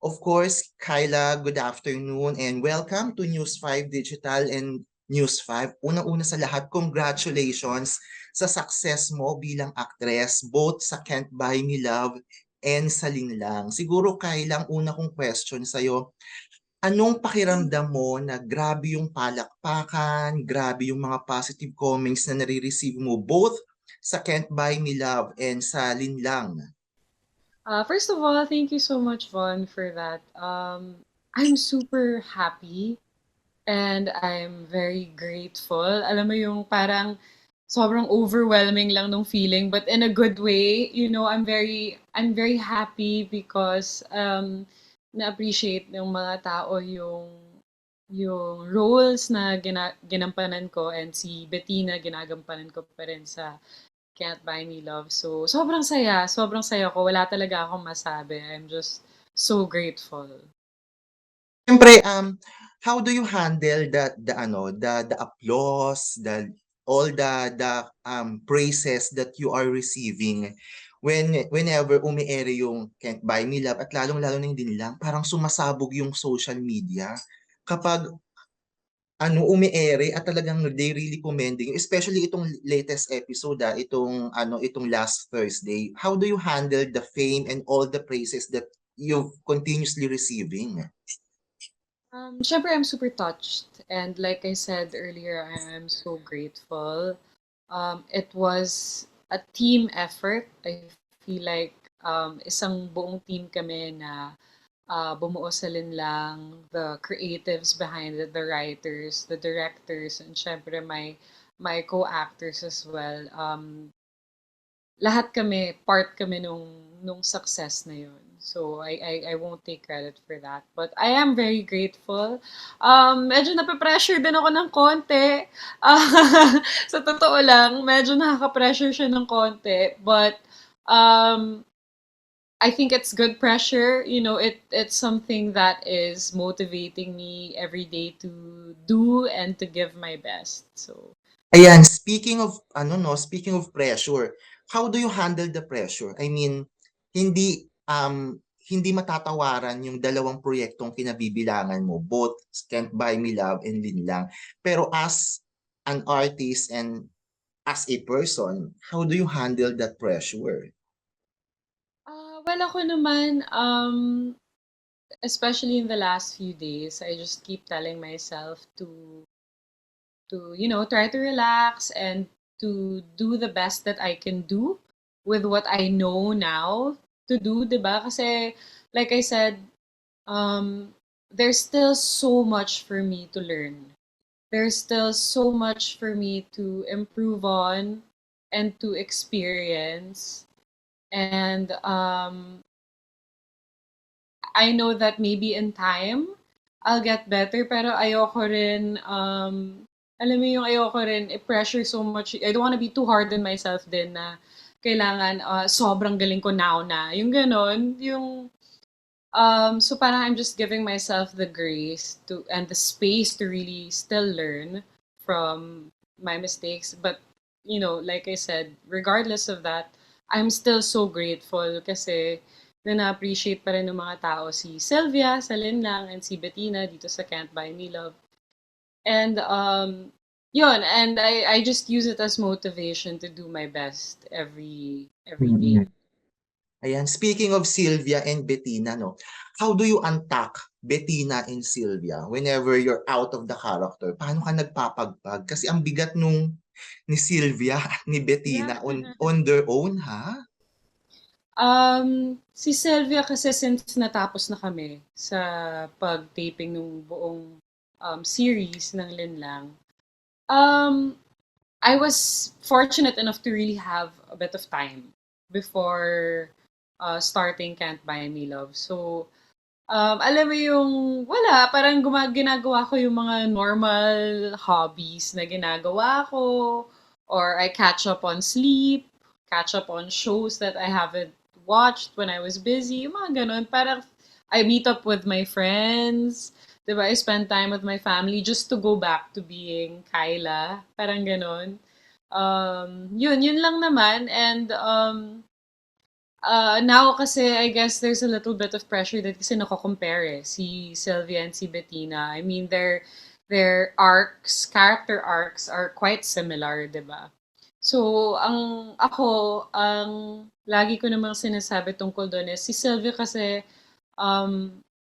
Of course, Kyla, good afternoon and welcome to News 5 Digital and News 5. Unang-una sa lahat, congratulations sa success mo bilang actress both sa Can't Buy Me Love and sa Linlang. Siguro, Kyla, ang una kong question sa'yo, anong pakiramdam mo na grabe yung palakpakan, grabe yung mga positive comments na nare-receive mo both sa Can't Buy Me Love and sa Linlang? First of all, thank you so much, Vaughn, for that. I'm super happy and I'm very grateful. Alam mo yung parang sobrang overwhelming lang nung feeling, but in a good way. I'm very happy because na-appreciate ng mga tao yung roles na ginampanan ko and si Bettina ginagampanan ko pa rin sa Can't Buy Me Love. So, sobrang saya ko. Wala talaga akong masabi. I'm just so grateful. Siyempre, how do you handle the applause, all the praises that you are receiving whenever umiere yung Can't Buy Me Love at lalong-lalo na hindi lang parang sumasabog yung social media kapag umiere at talagang they really commending, especially itong latest episode, itong last Thursday. How do you handle the fame and all the praises that you've continuously receiving? Syempre, I'm super touched. And like I said earlier, I'm so grateful. It was a team effort. I feel like isang buong team kami na bumuo sa linlang, the creatives behind it, the writers, the directors, and syempre my co-actors as well. Lahat kami, part kami nung success na yun. So, I won't take credit for that. But I am very grateful. Medyo nape-pressure din ako ng konti. Sa totoo lang, medyo nakaka-pressure siya ng konti. But, um, I think it's good pressure. It's something that is motivating me every day to do and to give my best. So, Ayan, speaking of pressure, how do you handle the pressure? I mean, hindi matatawaran yung dalawang proyektong kinabibilangan mo, both Can't Buy Me Love and Linlang. Pero as an artist and as a person, how do you handle that pressure? well, ako naman, especially in the last few days, I just keep telling myself to try to relax and to do the best that I can do with what I know now to do, 'di ba? Kasi like I said, there's still so much for me to learn. There's still so much for me to improve on and to experience. And I know that maybe in time, I'll get better, pero ayoko rin, alam mo yung ayoko rin i-pressure so much. I don't wanna be too hard on myself din na kailangan sobrang galing ko now na. Yung ganon, so parang I'm just giving myself the grace to and the space to really still learn from my mistakes. But, like I said, regardless of that, I'm still so grateful kasi na-appreciate pa rin ng mga tao si Sylvia sa Linlang and si Bettina dito sa Can't Buy Me Love. And yun, and I just use it as motivation to do my best every day. Mm. Ayan, speaking of Sylvia and Bettina, no, how do you untack Bettina and Sylvia whenever you're out of the character? Paano ka nagpapagpag? Kasi ang bigat ni Sylvia at ni Yeah. Bettina on their own, ha? Si Sylvia kasi since natapos na kami sa pag-taping ng buong series ng Linlang, um, I was fortunate enough to really have a bit of time before starting Can't Buy Me Love. So, alam mo yung wala, parang ginagawa ko yung mga normal hobbies na ginagawa ko, or I catch up on sleep, catch up on shows that I haven't watched when I was busy, yung mga ganun. Parang I meet up with my friends, 'di ba? I spend time with my family just to go back to being Kyla. Parang ganun. Yun lang naman. And now kasi I guess there's a little bit of pressure that kasi nako-compare si Sylvia and si Bettina. I mean, their arcs, character arcs are quite similar, 'di ba? So, ang lagi ko namang sinasabi tungkol doon is si Sylvia kasi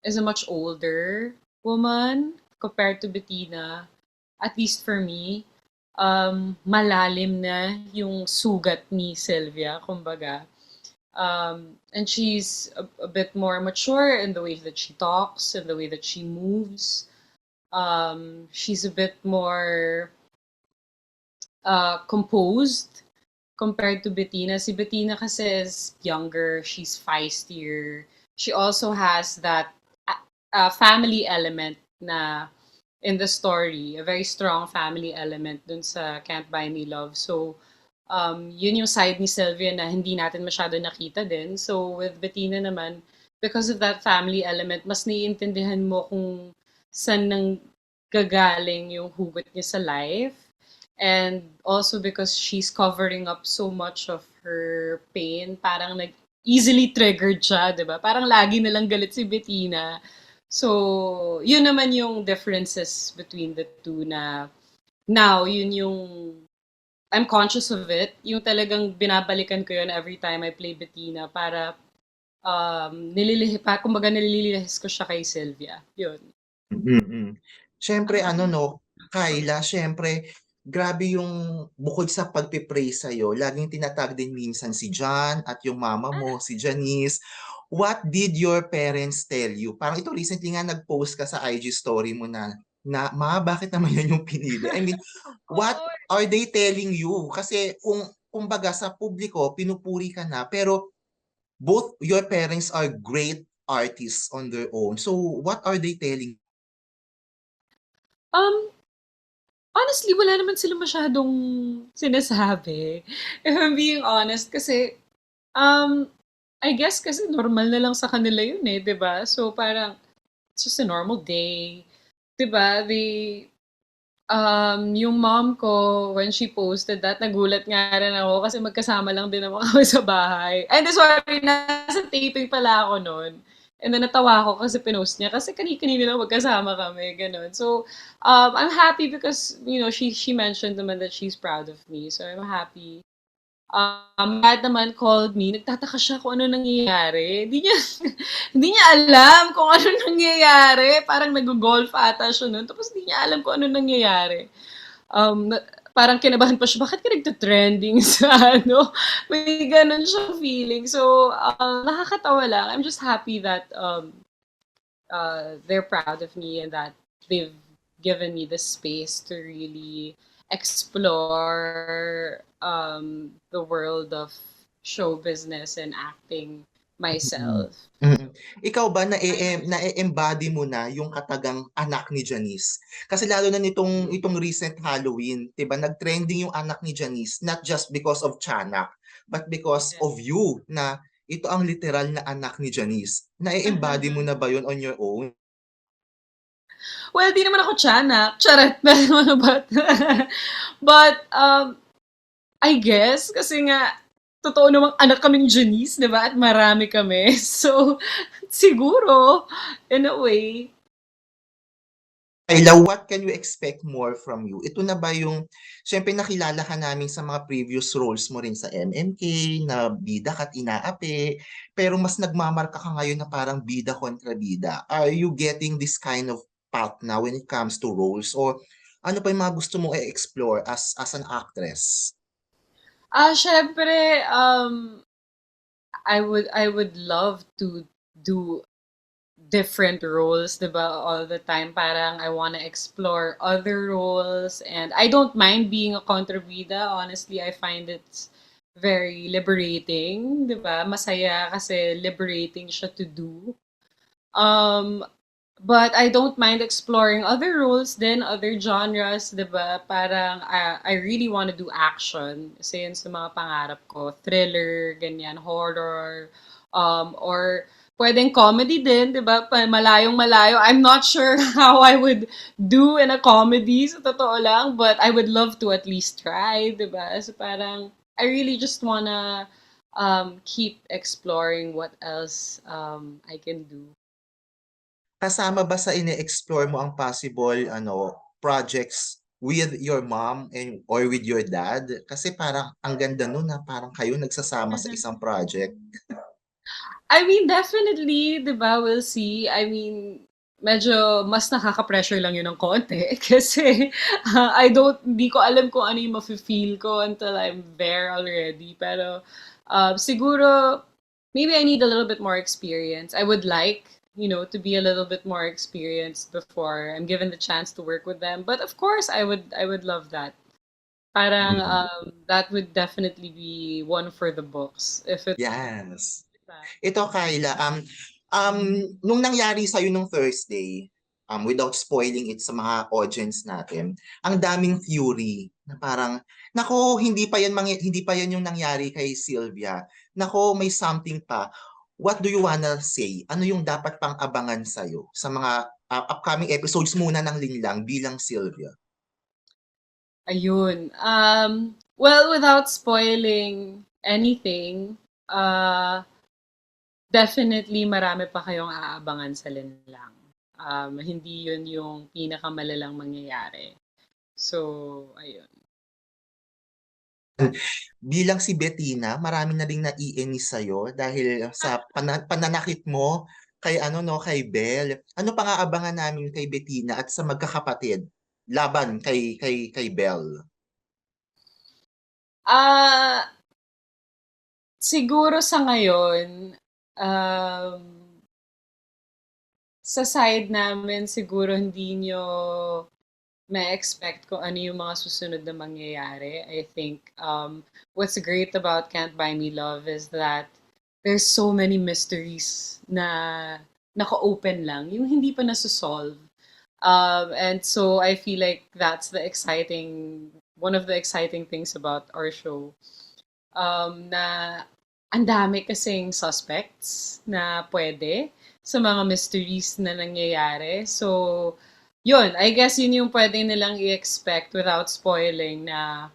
is a much older woman compared to Bettina. At least for me, malalim na yung sugat ni Sylvia, kumbaga. And she's a bit more mature in the way that she talks and the way that she moves. She's a bit more composed compared to Bettina. Si Bettina kasi is younger, she's feistier. She also has that family element na in the story, a very strong family element dun sa Can't Buy Me Love. So, yun yung side ni Sylvia na hindi natin masyado nakita din. So, with Bettina naman, because of that family element, mas naiintindihan mo kung saan nang gagaling yung hugot niya sa life. And also because she's covering up so much of her pain, parang easily triggered siya, 'di ba? Parang lagi na lang galit si Bettina. So, yun naman yung differences between the two na now, yun yung I'm conscious of it. Yung talagang binabalikan ko yun every time I play Bettina para kumbaga nililihis ko siya kay Sylvia. Yun. Mm. Siyempre ano 'no, Kyla, siyempre grabe yung bukod sa pagpe-praise sa'yo, laging tinatag din minsan si John at yung mama mo, si Janice. What did your parents tell you? Parang ito recently nga nag-post ka sa IG story mo na, "Ma, bakit naman yun yung pinili?" I mean, what Oo. are they telling you? Kasi kung kumbaga sa publiko pinupuri ka na, pero both your parents are great artists on their own. So, what are they telling? Um, Honestly, wala naman sila masyadong sinasabi. If I'm being honest, kasi, um, I guess kasi normal na lang sa kanila yun eh, 'di ba? So parang, it's just a normal day. 'Di ba? Yung mom ko, when she posted that, nagulat nga rin ako kasi magkasama lang din naman kami sa bahay. And sorry, nasa taping pala ako noon. And then natawa ako kasi pinost niya kasi kani-kanina lang magkasama kami, ganun. So, I'm happy because, she mentioned naman that she's proud of me. So, I'm happy. Dad naman called me, nagtataka siya kung ano nangyayari. Hindi niya, hindi niya alam kung ano nangyayari. Parang nag-golf ata siya nun. Tapos hindi niya alam kung ano nangyayari. Parang kinabahan pa siya, bakit ka nagta-trending sa ano? May ganun siyang feeling. So, nakakatawa lang. I'm just happy that they're proud of me and that they've given me the space to really explore the world of show business and acting Mm. myself. Mm. Ikaw ba na-e-embody mo na yung katagang anak ni Janice? Kasi lalo na itong recent Halloween, 'di ba, nag-trending yung anak ni Janice not just because of Tiyanak, but because of you na ito ang literal na anak ni Janice. Na-e-embody mo na ba yun on your own? Well, di naman ako tiyanak. Charat na ano ba? But, I guess, kasi nga, totoo namang anak kami ni Janice, di ba? At marami kami. So, siguro, in a way, Ayla, what can you expect more from you? Ito na ba yung, siyempre nakilala ka namin sa mga previous roles mo rin sa MMK, na bida ka't inaapi, pero mas nagmamarka ka ngayon na parang bida kontra bida. Are you getting this kind of path now when it comes to roles? Or ano pa yung mga gusto mong i-explore as an actress? syempre, I would love to do different roles, 'di ba, all the time. Parang I wanna explore other roles and I don't mind being a kontrabida. Honestly, I find it very liberating, 'di ba? Masaya kasi liberating siya to do. Um, but I don't mind exploring other roles then, other genres, 'di ba? Parang I really want to do action. Kasi yun sa mga pangarap ko. Thriller, ganyan, horror, or pwedeng comedy din, 'di ba? Malayong malayo. I'm not sure how I would do in a comedy, sa totoo lang, but I would love to at least try, 'di ba? So parang I really just wanna keep exploring what else I can do. Kasama ba sa ine-explore mo ang possible projects with your mom and or with your dad? Kasi parang ang ganda nun na parang kayo nagsasama sa isang project. I mean, definitely, 'di ba, we'll see. I mean, medyo mas nakaka-pressure lang yun ng konti kasi hindi ko alam kung ano yung mafe-feel ko until I'm there already. Pero siguro, maybe I need a little bit more experience. I would like, to be a little bit more experienced before I'm given the chance to work with them. But of course, I would love that. Parang Mm. that would definitely be one for the books if it's Yes. Ito, Kyla, nung nangyari sa'yo nung Thursday, without spoiling it sa mga audience natin, ang daming theory na parang, nako, hindi pa yan yung nangyari kay Sylvia. Nako, may something pa. What do you wanna say? Ano yung dapat pang abangan sa'yo sa mga upcoming episodes muna ng Linlang bilang Sylvia? Ayun. Well, without spoiling anything, definitely marami pa kayong aabangan sa linlang. Hindi yun yung pinakamalalang mangyayari. So, ayun. Bilang si Bettina, marami na ring naiinis sa'yo dahil sa pananakit mo kay kay Belle. Ano pang aabangan namin kay Bettina at sa magkakapatid laban kay Belle? Ah, siguro sa ngayon, um, sa side namin siguro hindi nyo ma-expect kung ano yung mga susunod na mangyayari. I think what's great about Can't Buy Me Love is that there's so many mysteries na naka-open lang, yung hindi pa nasa-solve. And so I feel like that's one of the exciting things about our show. Na ang dami kasing suspects na pwede sa mga mysteries na nangyayari. So, yun, I guess yun yung pwede nilang i-expect without spoiling na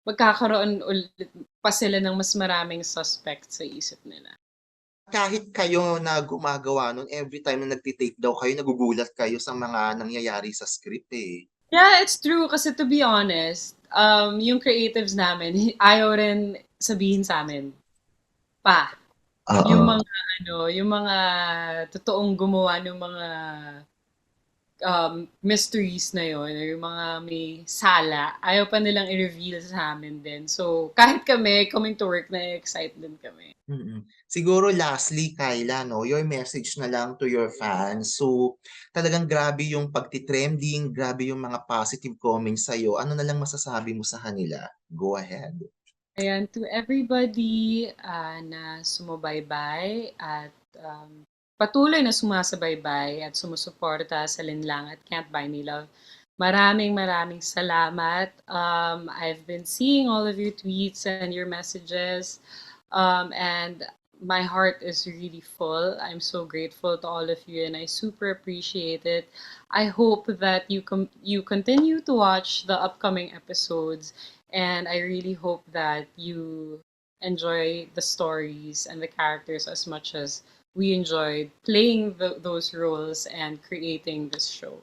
magkakaroon ulit pa sila ng mas maraming suspects sa isip nila. Kahit kayo na gumagawa nun, every time na nagtitake daw kayo, nagugulat kayo sa mga nangyayari sa script eh. Yeah, it's true. Kasi to be honest, yung creatives namin, ayaw rin sabihin sa amin pa. Yung Oo. mga yung mga totoong gumawa ng mga mysteries na yon, or yung mga may sala, ayaw pa nilang i-reveal sa amin din. So, kahit kami, coming to work, na-excite din kami. Mm. Siguro lastly, Kyla, no, your message na lang to your fans. So, talagang grabe yung pagtitrending, grabe yung mga positive comments sa'yo. Ano na lang masasabi mo sa kanila? Go ahead. Ayan, to everybody na sumubaybay at patuloy na sumasabaybay at sumusuporta sa Linlang at Can't Buy Me Love. Maraming maraming salamat. I've been seeing all of your tweets and your messages, and my heart is really full. I'm so grateful to all of you, and I super appreciate it. I hope that you continue to watch the upcoming episodes, and I really hope that you enjoy the stories and the characters as much as we enjoyed playing those roles and creating this show.